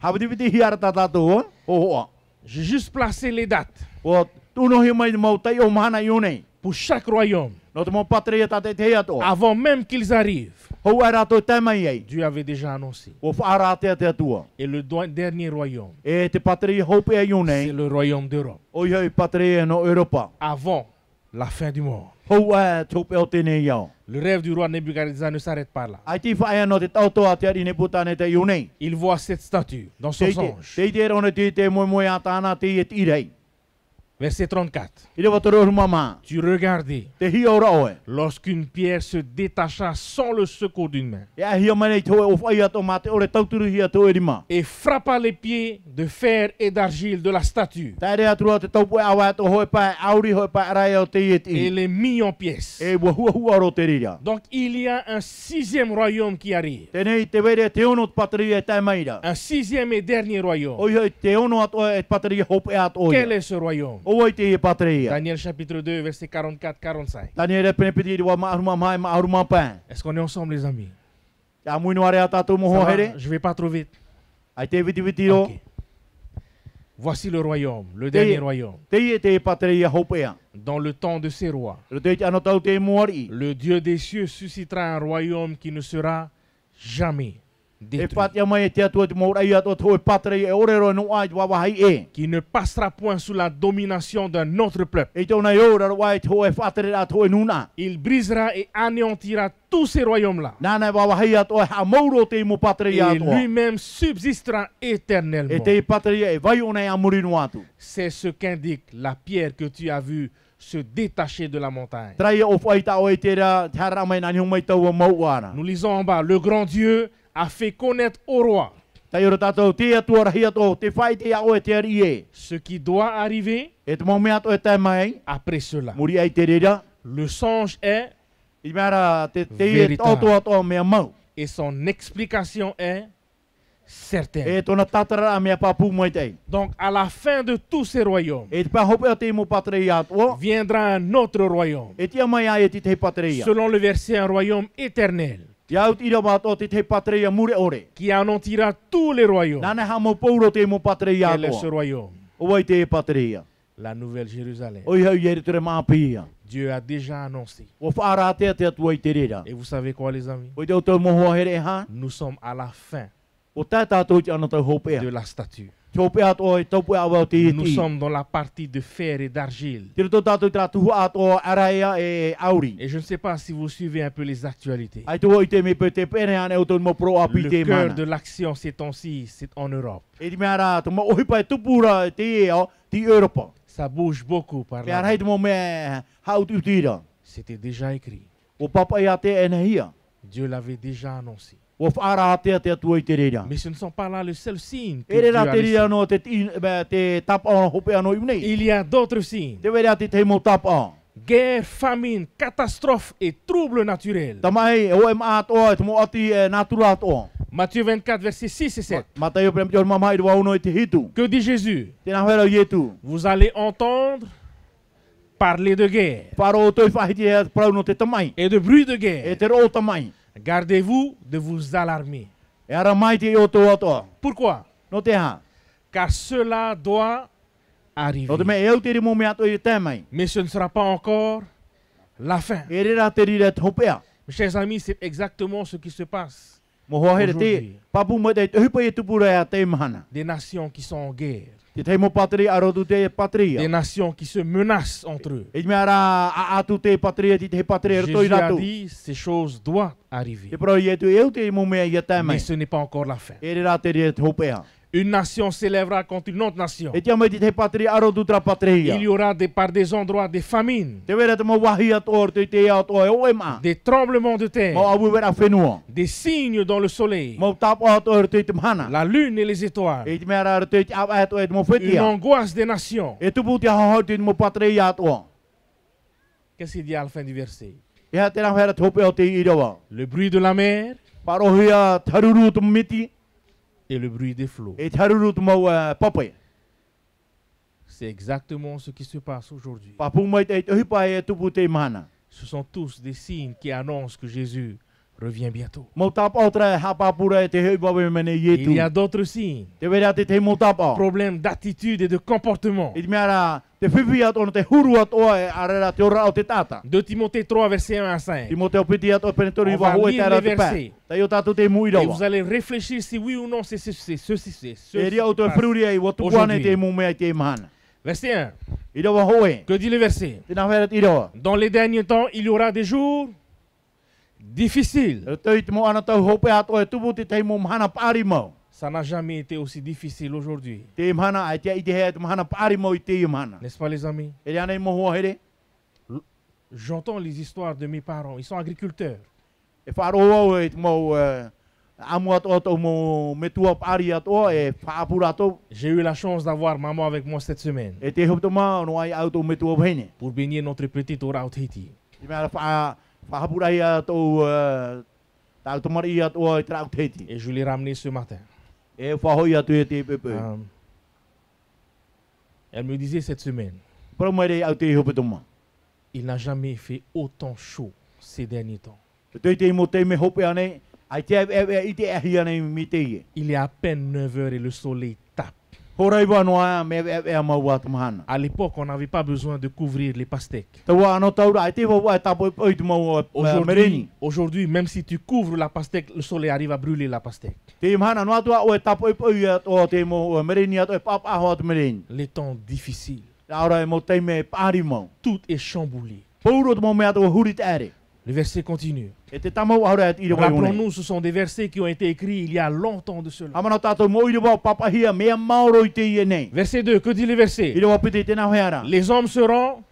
B: Hawa diviti hiara tatato o hoa.
A: J'ai juste placé les dates
B: O tuno hi mai mau tai o mahana i nei.
A: pour chaque royaume.
B: No te mo patare tate te ato.
A: Avant même qu'ils arrivent,
B: Hou ai rato te mai ei.
A: Dieu avait déjà annoncé.
B: O whaara te atua.
A: Et le dernier royaume,
B: E te patare hope ai
A: c'est
B: nei.
A: le royaume d'Europe.
B: O ioi patare no Europa.
A: Avant la fin du monde.
B: Hou ai tope o tēnei iau.
A: Le rêve du roi Nebuchadnezzar ne s'arrête pas là.
B: Ai ti whaia no te tautoa te ari ne putane te iu nei.
A: Il voit cette statue dans son songe.
B: Te te rona te moe a tāna te i e irei.
A: Verset 34.
B: I rewa te rohu mama.
A: Tu regardais
B: Te hi ora oe.
A: lorsqu'une pierre se détacha sans le secours d'une main
B: E a hia manei toe o whai ato ma te ore tauturu hia to erima.
A: et frappa les pieds de fer et d'argile de la statue
B: Tai rea turua te taupu e awa ato hoi pai auri hoi pai arai o te i
A: et
B: e.
A: les mit en pièces.
B: E wa hua hua ro te rira.
A: Donc il y a un sixième royaume qui arrive.
B: Tenei te vere te ono te patari e tai maira.
A: Un sixième et dernier royaume.
B: Oi hoi te ono ato e patari e hope ato oia.
A: Quel est ce royaume?
B: O oi te i patari e.
A: Daniel chapitre 2, verset 44-45.
B: Tani e re pene piti i wa maaruma mai maaruma pai.
A: Est-ce qu'on est ensemble, les amis?
B: Ka muino are a tātou mo
A: Ça va?
B: here.
A: Je vais pas trop vite.
B: Ai te viti viti ro.
A: Ok. Voici le royaume, le dernier royaume.
B: Te i e te patari e hope ea.
A: Dans le temps de ces rois,
B: Ro te ano tau te moari.
A: le Dieu des cieux suscitera un royaume qui ne sera jamais
B: E
A: détruit,
B: patia mai e te atua te mora i ato toi patari e ore ro no ai wawahai e.
A: qui ne passera point sous la domination d'un autre peuple.
B: E tōna i ora wai toi patari a toi nuna.
A: Il brisera et anéantira tous ces royaumes-là.
B: Nana wawahai ato ha mauro te mo patari
A: Et
B: a toi.
A: lui-même subsistera
B: E
A: éternellement.
B: te patari e vai ona e amurinu atu.
A: C'est ce qu'indique la pierre que tu as vue se détacher de la montagne.
B: Trai o whai ta o e te ra tara mai nani mai tau a mauana.
A: Nous lisons en bas, le grand Dieu a fait connaître au roi
B: Tai ora tātou te atua rahi ato te whai te a o e te ari e.
A: ce qui doit arriver
B: E te mau mea ato e tai mai.
A: après cela.
B: Muri ai te rera.
A: Le songe est
B: I mea te i e
A: Véritable.
B: tauto ato mea mau.
A: et son explication est certaine.
B: E tōna tatara a mea papu mai tei.
A: Donc à la fin de tous ces royaumes
B: E te pa hope o te mo patari atua.
A: viendra un autre royaume.
B: E tia mai ai e te patari.
A: Selon le verset, un royaume éternel
B: Ia ut ira mato te patari mure ore.
A: qui anéantira tous les royaumes.
B: Nana ha mo pauro te mo patari
A: Quel est ce
B: atua.
A: royaume?
B: O wai te patari.
A: La Nouvelle Jérusalem.
B: O iau ieri tere mapia.
A: Dieu a déjà annoncé.
B: O whaara te atua i te rera.
A: Et vous savez quoi, les amis?
B: O te o tau mohoa here ha.
A: Nous sommes à la fin
B: O tā tātou te ana tau hopea.
A: de la statue.
B: Te hopea atua e taupu awa o te
A: Nous
B: iti.
A: sommes dans la partie de fer et d'argile.
B: Te rito tātou te ratu atua araia e auri.
A: Et je ne sais pas si vous suivez un peu les actualités.
B: Ai tu i te me pe te pere ane o tau mo pro api
A: Le
B: te
A: cœur
B: mana.
A: de l'action ces temps-ci, c'est en Europe.
B: E di mea rā, tu mo ohipa e tupura te e o, ti Europa.
A: Ça bouge beaucoup par
B: Pea
A: là.
B: rei te mo me hau tu tira.
A: C'était déjà écrit.
B: O papa ia te ena hia.
A: Dieu l'avait déjà annoncé.
B: O whaara te atua i te rera.
A: Mais ce ne sont pas là le seul signe que
B: E
A: Dieu
B: rera
A: a
B: te
A: laissé.
B: rera no te tapa o hope ano i nei.
A: Il y a d'autres signes.
B: Te wera te mo tapa.
A: Guerre, famine, catastrophe et troubles naturels.
B: Tamai o e maatoa te mo ati e natura atoa.
A: Matthieu 24, versets 6 et 7.
B: Mateo prem jol mamai do uno te hitu.
A: Que dit Jésus?
B: Tena hera yetu.
A: Vous allez entendre parler de guerre
B: Faro toi fahiti e prau no te tamai.
A: et de bruit de
B: E
A: guerre.
B: te ro tamai.
A: Gardez-vous de vous alarmer.
B: E ara mai te o to ato.
A: Pourquoi?
B: No te ha.
A: Car cela doit arriver.
B: No te me eu te mo me ato e te mai.
A: Mais ce ne sera pas encore la fin.
B: E re ra te rire te hopea.
A: Mes chers amis, c'est exactement ce qui se passe.
B: Mo ho here te
A: Aujourd'hui.
B: papu mo te hupa e tupura e te mahana.
A: Des nations qui sont en guerre.
B: Te te mo patria aro tu te patria.
A: Des nations qui se menacent entre eux.
B: E me ara a atu te patria ti te patria to
A: Jésus a
B: iratu.
A: dit, ces choses doivent arriver.
B: Te pro e tu eu te mo me e te mai.
A: Mais ce n'est pas encore la fin.
B: E re ra te rire te hopea.
A: Une nation s'élèvera contre une autre nation.
B: E te mai te patria aro tu tra patria.
A: Il y aura par des endroits des famines,
B: Te vera te mo wahi ato te ato e o e ma.
A: des tremblements de
B: Mo
A: terre,
B: abu vera whenua.
A: des signes dans le soleil,
B: Mo tapo ato te te mahana.
A: la lune et les étoiles,
B: E te mera te te ap ato e te mo
A: une
B: whetia.
A: angoisse des nations.
B: E tupu te hahau te mo patria ato.
A: Qu'est-ce qu'il dit à la fin du verset?
B: E ha te rau hera te hope o te irawa.
A: Le bruit de la mer
B: Parohia taruru tu miti.
A: et le bruit des flots.
B: E taruru tu mo papai.
A: C'est exactement ce qui se passe aujourd'hui.
B: Papu mai te hipa e tupu te mahana.
A: Ce sont tous des signes qui annoncent que Jésus revient bientôt.
B: Mo tapo o tra hapapura e te hipa we mene
A: Il
B: yetu.
A: y a d'autres signes,
B: Te vera te mo tapo.
A: problèmes d'attitude et de comportement.
B: E te mera te whiwhi ato no te huru ato e arera te ora o te tata.
A: 2 Timothée 3, verset 1 à 5.
B: Timoteo piti ato penetori
A: On
B: wa
A: va
B: hoe
A: lire
B: te ara
A: les
B: te pa.
A: versets.
B: Tai o tatu te muira
A: Et
B: wa.
A: vous allez réfléchir si oui ou non c'est ceci.
B: E ria o te fruri ai wa tukuane te mu mea te mahana.
A: Verset 1.
B: Ira wa hoe.
A: Que dit le verset?
B: Te na vera te irawa.
A: Dans les derniers temps, il y aura des jours difficiles.
B: E tei te mo ana tau hope ato e tupu te mo mahana pari mo.
A: Ça n'a jamais été aussi difficile aujourd'hui.
B: Te mahana ai te i te hea te mahana pari mo i te mahana.
A: N'est-ce pas les amis?
B: E ria nei mo hoa here.
A: J'entends les histoires de mes parents. Ils sont agriculteurs.
B: E wharo au e te mo amu ato ato mo metua pari ato e whaapura ato.
A: J'ai eu la chance d'avoir maman avec moi cette semaine
B: E te hopto ma no ai auto metua vene.
A: pour bénir notre petite Ora au Tahiti.
B: I mea whaapura i ato tau tomari ato e trau teti.
A: Et je l'ai ramené ce matin.
B: E whahoi atu e te pepe.
A: Elle me disait cette semaine,
B: Pro mai rei au te hopto ma.
A: il n'a jamais fait autant chaud ces derniers temps.
B: Te te mo te me hope ane. Ai te i te ahi ane mi te ie.
A: Il est à peine 9 heures et le soleil tape.
B: Horai wa noa me mau atu mahana.
A: À l'époque, on n'avait pas besoin de couvrir les pastèques.
B: Tawa ano taura ai te wa e tapo i te mau mereni.
A: Aujourd'hui, même si tu couvres la pastèque, le soleil arrive à brûler la pastèque.
B: Te mahana no atua o e tapo i o te mo mereni ato e papa ho atu mereni.
A: Les temps difficiles,
B: Aura e mo te me pari mo.
A: tout est chamboulé.
B: Pouro te mo me ato huri te are.
A: Le verset continue.
B: E te tamau aura e ira wa one.
A: Rappelons-nous, ce sont des versets qui ont été écrits il y a longtemps de cela.
B: Amana tato mo ira wa papa hia mea mauro i te ie nei.
A: Verset 2, que dit le verset?
B: Ira wa pite te na heara.
A: Les hommes seront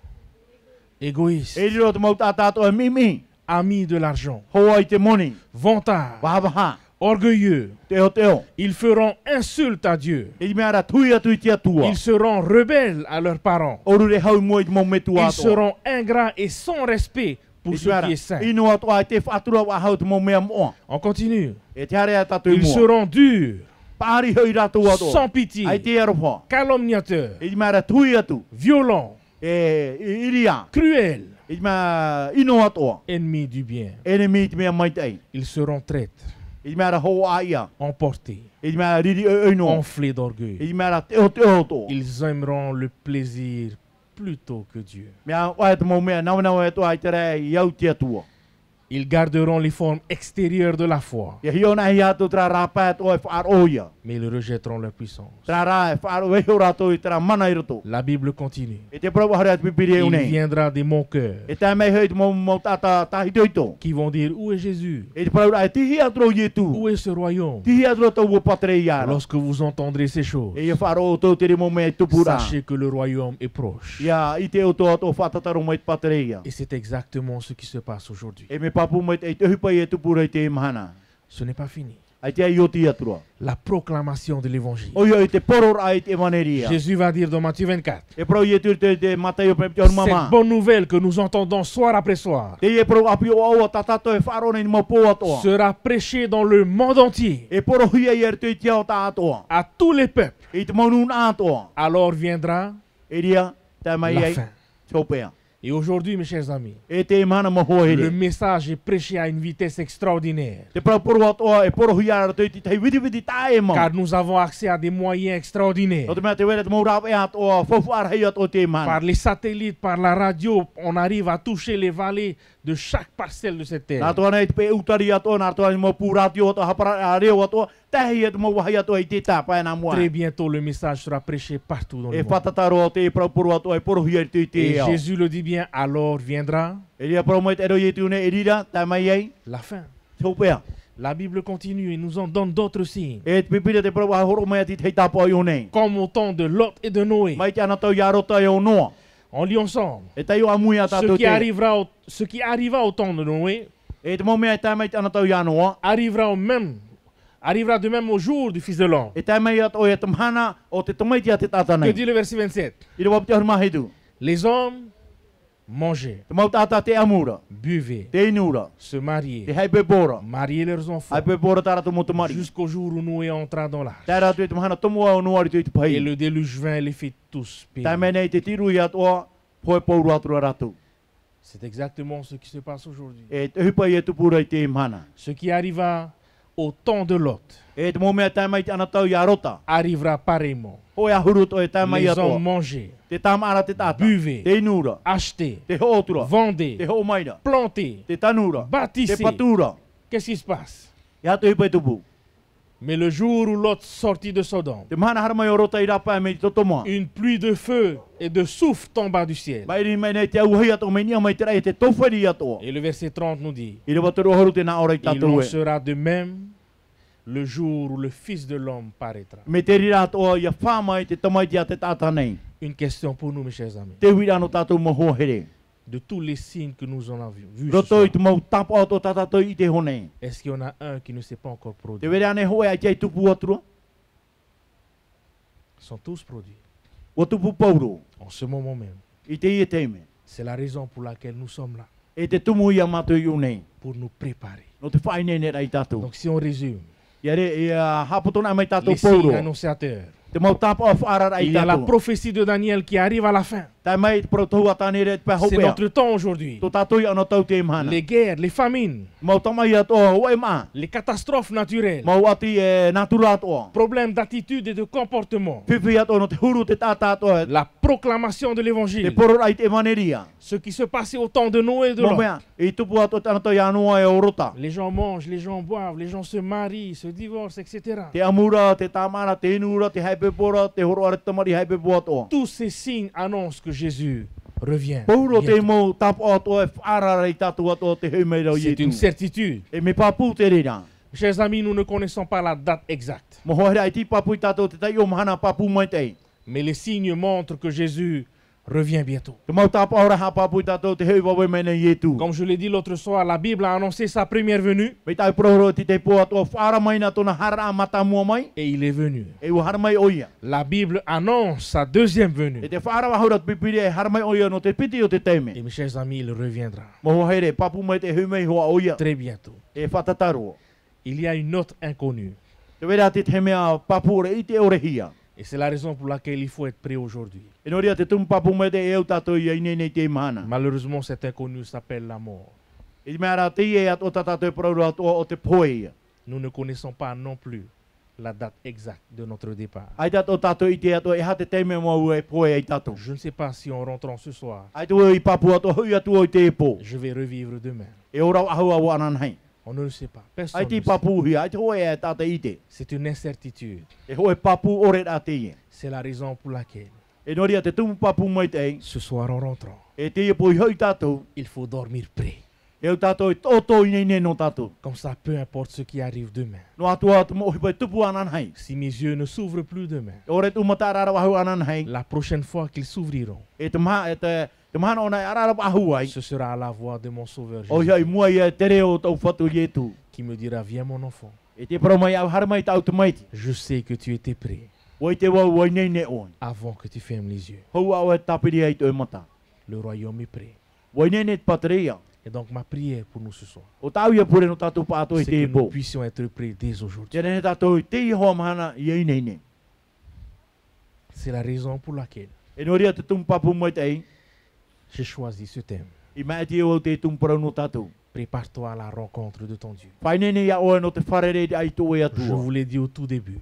A: égoïstes,
B: E ira te mo tato e mimi.
A: amis de l'argent,
B: Hoa i te moni.
A: vantards,
B: Wahawaha.
A: orgueilleux.
B: Te ho.
A: Ils feront insulte à Dieu.
B: E me ara tui atu i te atua.
A: Ils seront rebelles à leurs parents.
B: Oru re hau mo i te mo metu
A: Ils
B: ato.
A: seront ingrats et sans respect pour ce qui est saint.
B: Ino atua te whatura wa hau te mo mea moa.
A: On continue.
B: E te harea tatu i
A: Ils
B: mua.
A: seront durs,
B: Pari hoi ratu ato.
A: sans pitié,
B: Ai te aropa.
A: calomniateurs,
B: E me ara tui atu.
A: violents,
B: E iria.
A: cruels,
B: E me ino atua.
A: ennemis du bien.
B: Enemy te mea mai tei.
A: Ils seront traîtres,
B: E me ara ho aia.
A: emportés,
B: E me ara riri oino.
A: enflés d'orgueil.
B: E me ara te o to.
A: Ils aimeront le plaisir plutôt que Dieu.
B: Mea oa te mo mea nau e toa i te rei iau te atua.
A: Ils garderont les formes extérieures de la foi,
B: E hiona hi atu tra rapa e toa e whaaroia.
A: mais ils rejetteront leur puissance.
B: Tra ra e whaaro e rato i tra mana i roto.
A: La Bible continue.
B: E te prau harea te pipiri e
A: Il
B: unei.
A: viendra des mon cœur
B: E te mei hei te mo tata tahi toito.
A: qui vont dire, où est Jésus?
B: E te prau ra e tihi atro i tu.
A: Où est ce royaume?
B: Tihi atro tau o patre i ara.
A: Lorsque vous entendrez ces choses,
B: E whaaro o tau te mo me tupura.
A: sachez que le royaume est proche.
B: Ia i te o tō ato whatataro mai te patre ia.
A: Et c'est exactement ce qui se passe aujourd'hui.
B: E me papu mai te hupa i e tupura i te mahana.
A: Ce n'est pas fini.
B: Ai te ai o te atua.
A: La proclamation de l'évangile.
B: O ia i te poror ai te maneria.
A: Jésus va dire dans Matthieu 24,
B: E pro ia te matai o pe te mama.
A: cette bonne nouvelle que nous entendons soir après soir
B: Te ia pro api o au tatato e whaarone ni mo po atoa.
A: sera prêchée dans le monde entier
B: E poro hia ia te te o ta atoa.
A: à tous les peuples.
B: E te maunun atoa.
A: Alors viendra
B: E ria te mai
A: la
B: ai
A: fin.
B: chopea.
A: Et aujourd'hui, mes chers amis,
B: E te mana mo ho
A: le
B: here.
A: message est prêché à une vitesse extraordinaire.
B: Te pro poro atoa e poro hia te te vidi tae mo.
A: Car nous avons accès à des moyens extraordinaires.
B: O te mea te wera te mo rap e atoa fofu ar hei atoa te mana.
A: Par les satellites, par la radio, on arrive à toucher les vallées de chaque parcelle de cette
B: Nā
A: terre.
B: toa nei te pe utari atoa, nā toa ni mo pūratio atoa, hapara a reo atoa, tahi e te mo wahai atoa i te tāpai nā mua.
A: Très bientôt, le message sera prêché partout dans le
B: E
A: monde.
B: whatataro o te e praupuru atoa e porohia i te
A: Et
B: te ao.
A: Jésus le dit bien, alors viendra
B: E ria promo te ero i te une e rira, tā mai ei,
A: la fin.
B: tōpea.
A: La Bible continue et nous en donne d'autres signes.
B: E te pipira te promo horo mai ati te tāpai o nei.
A: Comme au temps de Lot et de Noé.
B: Mai te ana tau iarota e o noa.
A: On lit ensemble.
B: E tai o amui a
A: Ce
B: tātou
A: qui
B: te.
A: arriva au temps de Noé
B: E te mo mea e tai mai te ana tau ianoa.
A: arrivera de même au jour du Fils de l'homme.
B: E tai mai ato e te mhana o te tomaiti a te tāta
A: Que
B: nei.
A: dit le verset 27?
B: I te wapiti haruma heitu.
A: Les hommes mangeaient,
B: Te mau tāta te amura,
A: buvaient,
B: te inura,
A: se
B: te
A: mariaient,
B: haipe bora.
A: mariaient leurs enfants,
B: Haipe bora tārato mo te mari.
A: jusqu'au jour où Noé entra dans l'arche.
B: Tērā tu e te mahana tomua o nuari tu i te
A: Et
B: pai.
A: le déluge vint et les fit tous périr.
B: Tai mei nei te tiru i atoa, poe pauru atura ratu.
A: C'est exactement ce qui se passe aujourd'hui.
B: E te hupa i e tupura i te mana.
A: Ce qui arriva au temps de Lot
B: E te momea tai mai te anatau i a rota.
A: arrivera pareillement.
B: Hoi a hurut o e tai mai
A: Les
B: atoa.
A: hommes mangeaient,
B: Te tamara te tata.
A: Buve.
B: Te inura.
A: achetaient,
B: Te hootura. Te
A: vendaient,
B: hoomaira.
A: plantaient,
B: Te tanura. Te
A: bâtissaient.
B: patura.
A: Qu'est-ce qui se passe?
B: E hatu hipa i tupu.
A: Mais le jour où Lot sortit de Sodome,
B: Te mahana haramai o rota i rapa e me i totomoa.
A: une pluie de feu et de souffle tomba du ciel.
B: Mai ri mai nei te auhei ato me nia mai te rai te toferi atoa.
A: Et le verset 30 nous dit,
B: I re waturu horu te na ora i
A: il en
B: tatou e.
A: sera de même le jour où le Fils de l'homme paraîtra.
B: Me te rira atoa i a whamai te tamaiti a te tata nei.
A: Une question pour nous, mes chers amis.
B: Te wira no tatou mo hohere.
A: De tous les signes que nous en avons vus, ce
B: Roto
A: soir,
B: i te mau tapa ato tatato i te hone.
A: est-ce qu'il y en a un qui ne s'est pas encore
B: Te
A: produit?
B: wera ane hoe ai tei tupu atura.
A: Ils sont tous produits
B: O tupu pauro.
A: en ce moment même.
B: I te i te me.
A: C'est la raison pour laquelle nous sommes là,
B: E te tumu i a mato i unei.
A: pour nous préparer.
B: No te whaine ne rai tatou.
A: Donc si on résume,
B: Iare i a hapotona mai tatou
A: les signes
B: pauro.
A: annonciateurs,
B: Te mau tapa o whaara rai
A: il y a la
B: tatou.
A: prophétie de Daniel qui arrive à la fin.
B: Tai mai te protou atane re te pe
A: C'est
B: hopea.
A: notre temps aujourd'hui.
B: To tatou i ana tau te imhana.
A: Les guerres, les famines,
B: Mau tamai atoa o e maa.
A: les catastrophes naturelles,
B: Mau ati e natura atoa.
A: problèmes d'attitude et de comportement,
B: Whiwhi atoa no te huru te tata atoa.
A: la proclamation de
B: Te
A: l'évangile,
B: poro rai te maneria.
A: ce qui se passait au temps de Noé et de
B: Mo
A: Lot.
B: mea, i tupu ato te anata i anua e o rota.
A: Les gens mangent, les gens boivent, les gens se marient, se divorcent, etc.
B: Te amura, te tamara, te inura, te haipe pora, te horo are tamari haipe po atoa.
A: Tous ces signes annoncent que Jésus revient.
B: Pauro te
A: bientôt.
B: mo tapo atoa e whaara i tatu atoa te heumeira o
A: C'est une
B: ietu.
A: certitude.
B: E me papu te rira.
A: Chers amis, nous ne connaissons pas la date exacte,
B: Mo hoere ai ti papu i tato te tai o mahana papu mai tei.
A: mais les signes montrent que Jésus revient bientôt.
B: Te mau tapo ora ha papu i tato te heu wawe mena ietu.
A: Comme je l'ai dit l'autre soir, la Bible a annoncé sa première venue
B: Me tai prohoro ti te po atoa whaara mai na tona hara a mata mua mai.
A: et il est venu.
B: E u hara mai oia.
A: La Bible annonce sa deuxième
B: E
A: venue.
B: te whaara wahura pipiri e hara mai oia no te piti o te teime.
A: Et mes chers amis, il reviendra
B: Mo hoere papu mai te heumei hoa oia.
A: très bientôt.
B: E whatataro.
A: Il y a une autre inconnue.
B: Te wera te te mea papu ore i te ore hia.
A: Et c'est la raison pour laquelle il faut être prêt aujourd'hui.
B: E noria te tumu papu mai te e au tato i nei nei te mana.
A: Malheureusement, cette inconnue s'appelle la mort.
B: E mea ra te e ato tatato e prauro atoa o te poe.
A: Nous ne connaissons pas non plus la date exacte de notre départ.
B: Ai tato tato i te ato e ha te teime mo e poe ai tato.
A: Je ne sais pas si en rentrant ce soir,
B: Ai tu i papu ato hui atu o i te po.
A: je vais revivre demain.
B: E ora ahu awa anan hai.
A: On ne le sait pas. Personne
B: Ai
A: ne
B: ti
A: le sait.
B: papu hi, ai te hoe e tata i te.
A: C'est une incertitude.
B: E hoe papu ore a te ie.
A: C'est la raison pour laquelle,
B: E noria te tumu papu mai te ei.
A: ce soir en rentrant,
B: E te ie po i hoi tato.
A: il faut dormir prêt.
B: E au tato i toto i nei nei no tato.
A: Comme ça, peu importe ce qui arrive demain.
B: No atu atu mo hi pai tupu anan hai.
A: Si mes yeux ne s'ouvrent plus demain,
B: E ore tu matarara wahu anan hai.
A: la prochaine fois qu'ils s'ouvriront,
B: E te maha e te Te mahana ona ararap ahuai.
A: Ce sera à la voix de mon Sauveur
B: O
A: Jésus
B: ia i mua ia tere o tau whatu ietu.
A: qui me dira, viens mon enfant,
B: E te parau mai au haramai tau te maiti.
A: je sais que tu étais prêt
B: Wai te wau wai nei ne oi.
A: avant que tu fermes les yeux.
B: Hou au e tapiri ai to e mata.
A: Le royaume est prêt.
B: Wai nei ne te patria.
A: Et donc ma prière pour nous ce soir,
B: O tau ia pure no tatu pato i
A: c'est
B: te
A: que nous
B: po.
A: puissions être prêts dès aujourd'hui.
B: Tēnei he tatu i te iho mahana i ei nei ne.
A: C'est la raison pour laquelle
B: E no ria te tumpapu mai te ei.
A: j'ai choisi ce thème.
B: I mai te o te tumparau no tatu.
A: Prépare-toi à la rencontre de ton Dieu.
B: Whai nei ia oe no te wharere ai to e
A: Je
B: atua.
A: vous l'ai dit au tout début,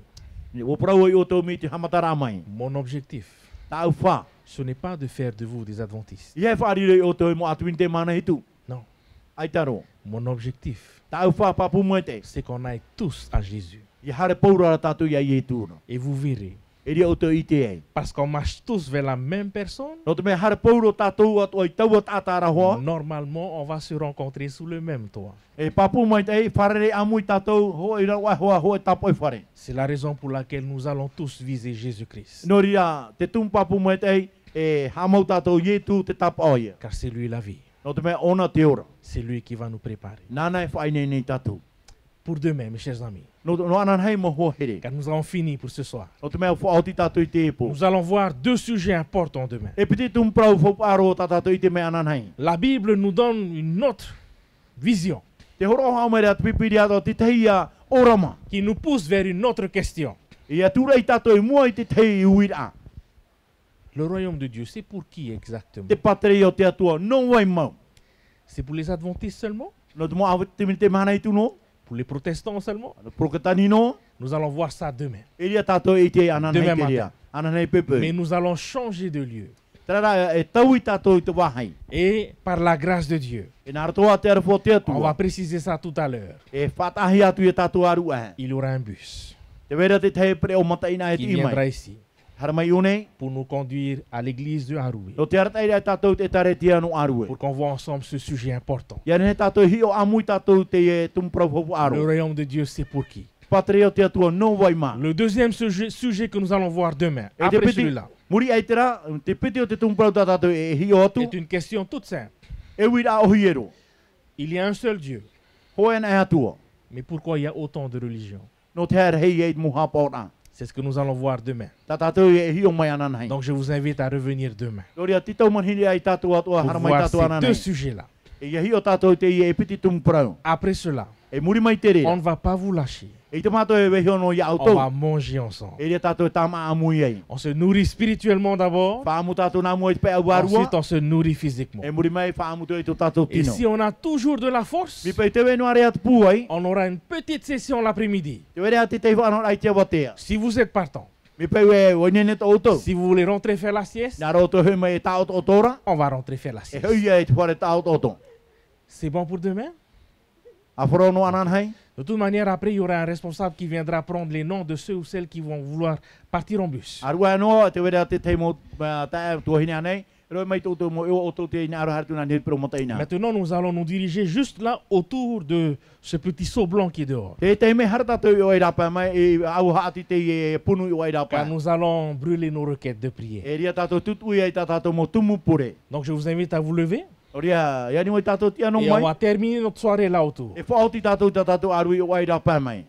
B: O parau i o tau mi te hamatara mai.
A: mon objectif,
B: Tau wha.
A: ce n'est pas de faire de vous des adventistes.
B: I he wharire o tau mo atuin te mana hitu.
A: Non,
B: Ai taro.
A: mon objectif,
B: Tau wha papu mai te.
A: c'est qu'on aille tous à Jésus.
B: I hare paura tatu ia i e tūna.
A: Et vous verrez,
B: E ria o tau i te ei.
A: parce qu'on marche tous vers la même personne,
B: No te me hare pauro tatu atu ai tau at atara hoa.
A: normalement, on va se rencontrer sous le même toit.
B: E papu mai te ei wharere amui tatu ho i rawa hoa ho e tapo e whare.
A: C'est la raison pour laquelle nous allons tous viser Jésus-Christ.
B: No ria te tumpapu mai te ei e hamau tatu ietu te tapo oia.
A: Car c'est lui la vie.
B: No te me ona te ora.
A: C'est lui qui va nous préparer.
B: Nana e whai nei nei tatu.
A: Pour demain, mes chers amis,
B: No anan hei mo ho here.
A: car nous avons fini pour ce soir.
B: No te me whaoti tatu i te epo.
A: Nous allons voir deux sujets importants demain.
B: E piti tumprau whaparo tatu i te me anan hei.
A: La Bible nous donne une autre vision
B: Te horo hao mai rea te pipiri ato te teia orama.
A: qui nous pousse vers une autre question.
B: Ia tura i tato i mua i te tei i uira.
A: Le royaume de Dieu, c'est pour qui exactement?
B: Te patere o te atua, no wai mau.
A: C'est pour les adventistes seulement?
B: No te mo awa te mini te mahana i tu no.
A: Pour les protestants seulement?
B: Ano prokatani no.
A: Nous allons voir ça demain.
B: E ria tato i te anan hei
A: Demain
B: ke ria.
A: matin.
B: Anan hei
A: Mais
B: pepe.
A: nous allons changer de lieu.
B: Tara e tau i tato i te wahai.
A: Et par la grâce de Dieu,
B: E nā ratoa te arafo te
A: on va
B: atua.
A: préciser ça tout à l'heure.
B: E whatahi atu i tato aru e.
A: Il y aura un bus
B: Te wera te tei pre o mata ina e
A: qui
B: te imai.
A: viendra ici
B: Haramai une.
A: pour nous conduire à l'église de Haroué,
B: No te arata i tato te tare tia no aru e.
A: pour qu'on voit ensemble ce sujet important.
B: Ia ne tato hi o amui tato te e tumprau hopu
A: Le
B: aru.
A: royaume de Dieu, c'est pour qui?
B: Patere o te atua, no wai ma.
A: Le deuxième sujet que nous allons voir demain,
B: E te
A: après
B: piti,
A: celui-là,
B: muri ai tera, te piti o te tumprau tato e hi o atu.
A: est une question toute simple.
B: E wira o hiero.
A: Il y a un seul Dieu,
B: Hoe na e atua.
A: mais pourquoi il y a autant de religions?
B: No te hare hei e muha pōna.
A: C'est ce que nous allons voir demain.
B: Ta tato e hi o mai anan hei.
A: Donc je vous invite à revenir demain
B: Doria titau man hiri ai tato atua
A: pour
B: haramai
A: voir
B: tato
A: ces
B: anan
A: deux
B: hei.
A: sujets-là.
B: E ia hi o tato te i e piti tumprau.
A: Après cela,
B: E muri mai tere.
A: on ne va pas vous lâcher.
B: E te mato e wehi ono ia
A: On
B: autou.
A: va manger ensemble.
B: E ria tato e tama amui ei.
A: On se nourrit spirituellement d'abord,
B: Whaamu tato nā mua i te pe au arua.
A: ensuite on se nourrit physiquement.
B: E muri mai whaamu te i to tato
A: Et
B: tino.
A: si on a toujours de la force,
B: Mi pei te wenu are atu pū ai.
A: on aura une petite session l'après-midi.
B: Te were ati te whanau ai te watea.
A: Si vous êtes partant,
B: Mi pei we wainene to autou.
A: si vous voulez rentrer faire la sieste,
B: Nā roto hui mai e tau to tora.
A: on va rentrer faire la
B: E
A: sieste.
B: hui e te whare tau to to.
A: C'est bon pour demain?
B: A whorono anan hei.
A: De toute manière, après, il y aura un responsable qui viendra prendre les noms de ceux ou celles qui vont vouloir partir en bus.
B: Arua no te were ati te mo tae tuahine anei. Roi mai tōtou mo eo o tō te ina aru hartu nā nirpiro mo te ina.
A: Maintenant, nous allons nous diriger juste là autour de ce petit seau blanc qui est dehors.
B: Te te me harata tō i o rapa mai e au haati te e punu i o rapa.
A: Car nous allons brûler nos requêtes de prière.
B: E ria tātou tutu i ai tātou mo tumu pure.
A: Donc, je vous invite à vous lever
B: O ria, ia ni mo i tātou tia no
A: et on
B: mai.
A: va terminer notre soirée là autour.
B: E whaoti tātou aru i o rapa mai.